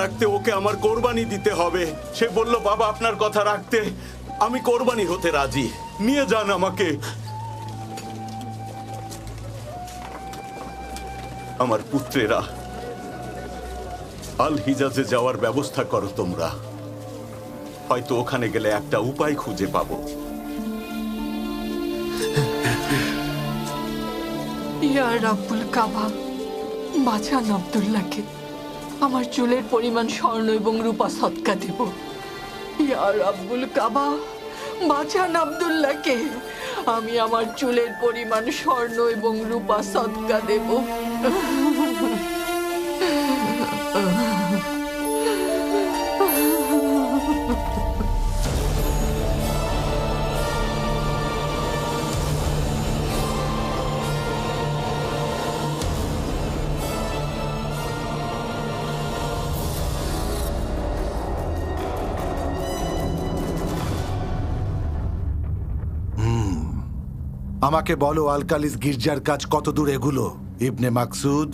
রাখতে ওকে আমার কোরবানি দিতে হবে। সে বলল বাবা আপনার কথা রাখতে আমি কোরবানি হতে রাজি। নিয়ে যান আমাকে। আমার পুত্রেরা, আল হিজাজে যাওয়ার ব্যবস্থা করো তোমরা। হয়তো ওখানে গেলে একটা উপায় খুঁজে পাবো। ইয়া রাব্বুল কাবা, বাঁচান আব্দুল্লাহকে। আমার চুলের পরিমাণ স্বর্ণ এবং রূপা সদকা দেব। ইয়া রাব্বুল কাবা, বাঁচান আব্দুল্লাহকে। আমি আমার চুলের পরিমাণ স্বর্ণ এবং রূপা সদকা দেব। আমাকে বলো, আলকালিস গির্জার কাজ কত দূর এগুলো? ইবনে মাকসুদ,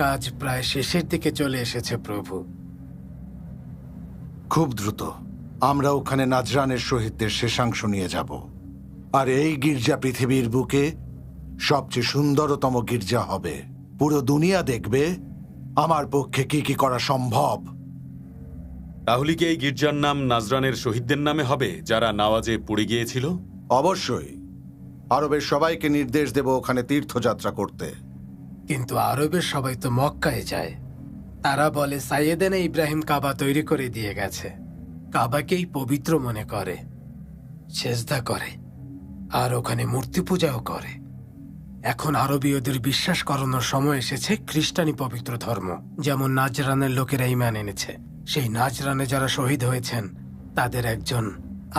কাজ প্রায় শেষের দিকে চলে এসেছে প্রভু। খুব দ্রুত আমরা ওখানে নাজরানের শহীদদের শেষাংশ নিয়ে যাব। আর এই গির্জা পৃথিবীর বুকে সবচেয়ে সুন্দরতম গির্জা হবে। পুরো দুনিয়া দেখবে আমার পক্ষে কি কি করা সম্ভব। তাহলে কি এই গির্জার নাম নাজরানের শহীদদের নামে হবে, যারা নাওয়াজে পুড়ে গিয়েছিল? অবশ্যই। আরবের সবাইকে নির্দেশ দেব ওখানে তীর্থযাত্রা করতে। কিন্তু আরবের সবাই তো মক্কায় যায়। তারা বলে সাইয়েদেনা ইব্রাহিম কাবা তৈরি করে দিয়ে গেছে। কাবাকেই পবিত্র মনে করে, সেজদা করে, আর ওখানে মূর্তি পূজাও করে। এখন আরবীয়দের বিশ্বাস করানোর সময় এসেছে খ্রিস্টানি পবিত্র ধর্ম। যেমন নাজরানের লোকেরা ঈমান এনেছে। সেই নাজরানে যারা শহীদ হয়েছেন তাদের একজন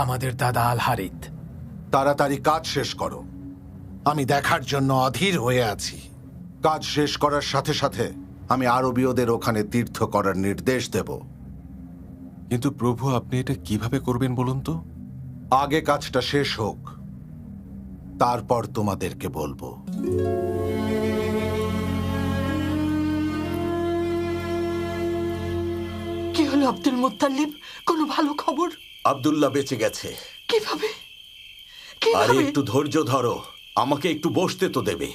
আমাদের দাদা আল হারিথ। তাড়াতাড়ি কাজ শেষ করো, আমি দেখার জন্য অধীর হয়ে আছি। কাজ শেষ করার সাথে সাথে আমি আরবীয়দের ওখানে তীর্থ করার নির্দেশ দেব। কিন্তু প্রভু, আপনি এটা কিভাবে করবেন বলুন তো? আগে কাজটা শেষ হোক, তারপর তোমাদেরকে বলবো। কি হলো আব্দুল মুত্তালিব? কোনো ভালো খবর? আব্দুল্লাহ বেঁচে গেছে। কিভাবে? আরে একটু ধৈর্য ধরো, আমাকে একটু বসতে তো দেবে।